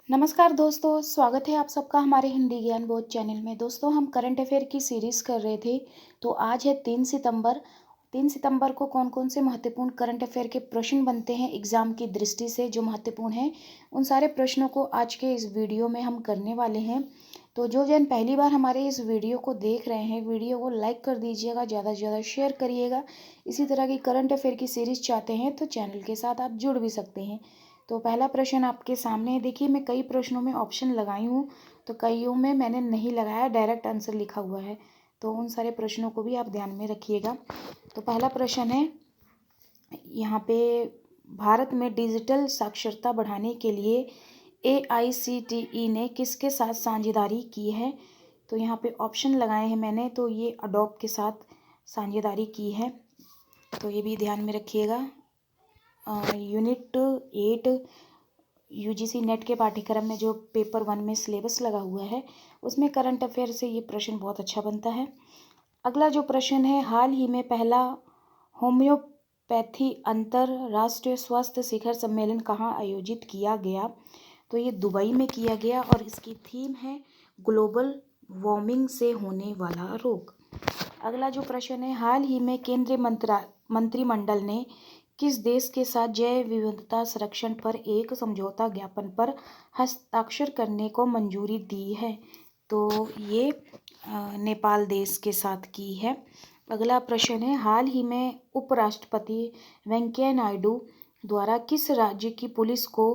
नमस्कार दोस्तों, स्वागत है आप सबका हमारे हिंदी ज्ञान बोध चैनल में। दोस्तों, हम करंट अफेयर की सीरीज़ कर रहे थे, तो आज है 3 सितंबर। 3 सितंबर को कौन-कौन से महत्वपूर्ण करंट अफेयर के प्रश्न बनते हैं एग्ज़ाम की दृष्टि से जो महत्वपूर्ण हैं, उन सारे प्रश्नों को आज के इस वीडियो में हम करने वाले हैं। तो जो जन पहली बार हमारे इस वीडियो को देख रहे हैं, वीडियो को लाइक कर दीजिएगा, ज़्यादा से ज़्यादा शेयर करिएगा। इसी तरह की करंट अफेयर की सीरीज़ चाहते हैं, तो चैनल के साथ आप जुड़ भी सकते हैं। तो पहला प्रश्न आपके सामने है। देखिए, मैं कई प्रश्नों में ऑप्शन लगाई हूँ, तो कईयों में मैंने नहीं लगाया, डायरेक्ट आंसर लिखा हुआ है। तो उन सारे प्रश्नों को भी आप ध्यान में रखिएगा। तो पहला प्रश्न है यहाँ पे, भारत में डिजिटल साक्षरता बढ़ाने के लिए AICTE ने किसके साथ साझेदारी की है? तो यहाँ पे ऑप्शन लगाए हैं मैंने, तो ये अडोब के साथ साझेदारी की है, तो ये भी ध्यान में रखिएगा। यूनिट 8 UGC नेट के पाठ्यक्रम में जो पेपर 1 में सिलेबस लगा हुआ है, उसमें करंट अफेयर से ये प्रश्न बहुत अच्छा बनता है। अगला जो प्रश्न है, हाल ही में पहला होम्योपैथी अंतरराष्ट्रीय स्वास्थ्य शिखर सम्मेलन कहाँ आयोजित किया गया? तो ये दुबई में किया गया और इसकी थीम है ग्लोबल वार्मिंग से होने वाला रोग। अगला जो प्रश्न है, हाल ही में केंद्रीय मंत्रिमंडल ने किस देश के साथ जैव विविधता संरक्षण पर एक समझौता ज्ञापन पर हस्ताक्षर करने को मंजूरी दी है? तो ये नेपाल देश के साथ की है। अगला प्रश्न है, हाल ही में उपराष्ट्रपति वेंकैया नायडू द्वारा किस राज्य की पुलिस को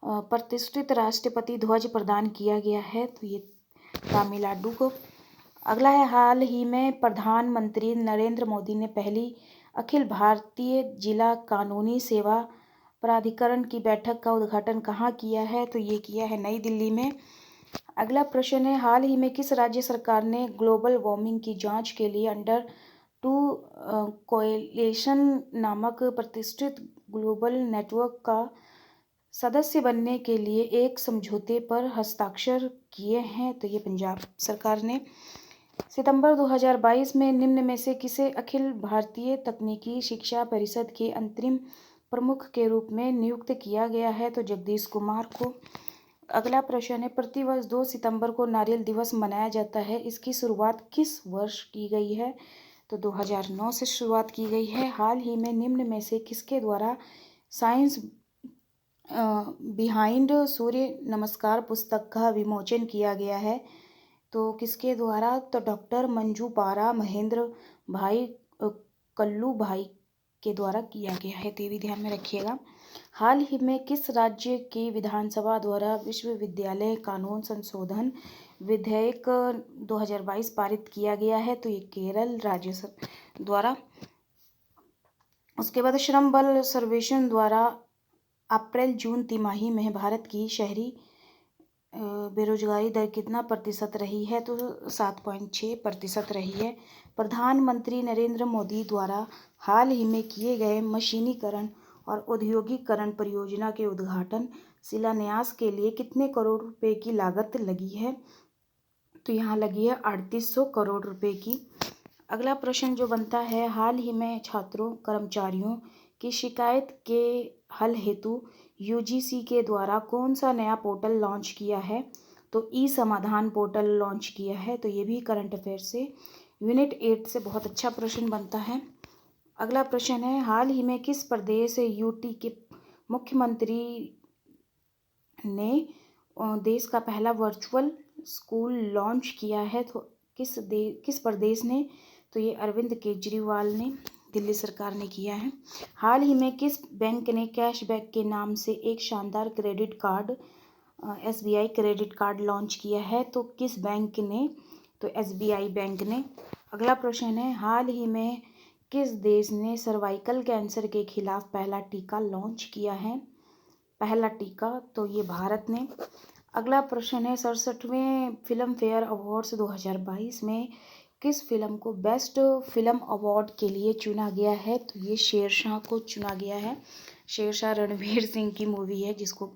प्रतिष्ठित राष्ट्रपति ध्वज प्रदान किया गया है? तो ये तमिलनाडु को। अगला है, हाल ही में प्रधानमंत्री नरेंद्र मोदी ने पहली अखिल भारतीय जिला कानूनी सेवा प्राधिकरण की बैठक का उद्घाटन कहाँ किया है? तो ये किया है नई दिल्ली में। अगला प्रश्न है, हाल ही में किस राज्य सरकार ने ग्लोबल वार्मिंग की जांच के लिए अंडर 2 कोएलिशन नामक प्रतिष्ठित ग्लोबल नेटवर्क का सदस्य बनने के लिए एक समझौते पर हस्ताक्षर किए हैं? तो ये पंजाब सरकार ने। सितंबर 2022 में निम्न में से किसे अखिल भारतीय तकनीकी शिक्षा परिषद के अंतरिम प्रमुख के रूप में नियुक्त किया गया है? तो जगदीश कुमार को। अगला प्रश्न है, प्रतिवर्ष 2 सितंबर को नारियल दिवस मनाया जाता है, इसकी शुरुआत किस वर्ष की गई है? तो 2009 से शुरुआत की गई है। हाल ही में निम्न में से किसके द्वारा साइंस बिहाइंड सूर्य नमस्कार पुस्तक का विमोचन किया गया है? तो किसके द्वारा? तो डॉक्टर मंजू पारा महेंद्र भाई कल्लू भाई के द्वारा किया गया है, तो ये भी ध्यान में रखिएगा। हाल ही में किस राज्य की विधानसभा द्वारा विश्वविद्यालय कानून संशोधन विधेयक 2022 पारित किया गया है? तो ये केरल राज्य द्वारा। उसके बाद श्रम बल सर्वेक्षण द्वारा अप्रैल जून तिमाही में भारत की शहरी बेरोजगारी दर कितना प्रतिशत रही है? तो 7.6% रही है। प्रधानमंत्री नरेंद्र मोदी द्वारा हाल ही में किए गए मशीनीकरण और औद्योगिकरण परियोजना के उद्घाटन शिलान्यास के लिए कितने करोड़ रुपए की लागत लगी है? तो यहाँ लगी है 3800 करोड़ रुपए की। अगला प्रश्न जो बनता है, हाल ही में छात्रों कर्मचारियों की शिकायत के हल हेतु UGC के द्वारा कौन सा नया पोर्टल लॉन्च किया है? तो ई समाधान पोर्टल लॉन्च किया है, तो ये भी करंट अफेयर से यूनिट 8 से बहुत अच्छा प्रश्न बनता है। अगला प्रश्न है, हाल ही में किस प्रदेश UT के मुख्यमंत्री ने देश का पहला वर्चुअल स्कूल लॉन्च किया है? तो किस प्रदेश ने? तो ये अरविंद केजरीवाल ने, दिल्ली सरकार ने किया है। हाल ही में किस बैंक ने कैशबैक के नाम से एक शानदार credit card SBI credit card launch किया है? तो किस बैंक ने? तो SBI बैंक ने। अगला प्रश्न है, हाल ही में किस देश ने सर्वाइकल कैंसर के खिलाफ पहला टीका लॉन्च किया है? पहला टीका, तो ये भारत ने। अगला प्रश्न है, 67वें फिल्म फेयर अवार्ड्स 2022 में किस फिल्म को बेस्ट फिल्म अवार्ड के लिए चुना गया है? तो ये शेरशाह को चुना गया है। शेरशाह रणवीर सिंह की मूवी है जिसको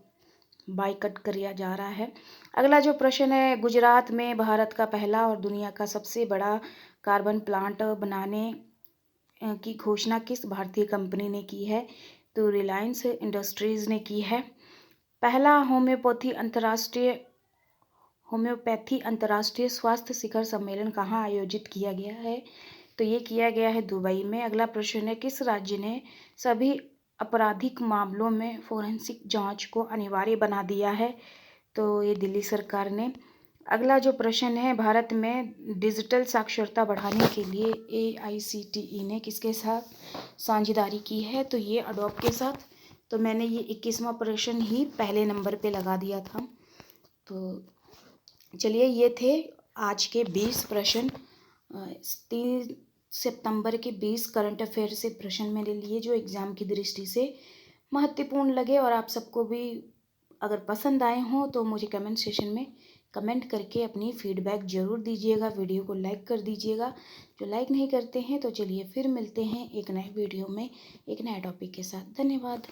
बाइकआउट किया जा रहा है। अगला जो प्रश्न है, गुजरात में भारत का पहला और दुनिया का सबसे बड़ा कार्बन प्लांट बनाने की घोषणा किस भारतीय कंपनी ने की है? तो रिलायंस इंडस्ट्रीज ने की है। पहला होम्योपैथी अंतर्राष्ट्रीय स्वास्थ्य शिखर सम्मेलन कहाँ आयोजित किया गया है? तो ये किया गया है दुबई में। अगला प्रश्न है, किस राज्य ने सभी आपराधिक मामलों में फोरेंसिक जांच को अनिवार्य बना दिया है? तो ये दिल्ली सरकार ने। अगला जो प्रश्न है, भारत में डिजिटल साक्षरता बढ़ाने के लिए AICTE ने किसके साथ साझेदारी की है? तो ये अडोब के साथ। तो मैंने ये 21वां प्रश्न ही पहले नंबर पे लगा दिया था। तो चलिए, ये थे आज के 20 प्रश्न। 3 सितंबर के 20 करंट अफेयर से प्रश्न मेरे लिए जो एग्ज़ाम की दृष्टि से महत्वपूर्ण लगे और आप सबको भी अगर पसंद आए हों तो मुझे कमेंट सेशन में कमेंट करके अपनी फीडबैक ज़रूर दीजिएगा। वीडियो को लाइक कर दीजिएगा जो लाइक नहीं करते हैं। तो चलिए फिर मिलते हैं एक नए वीडियो में एक नए टॉपिक के साथ। धन्यवाद।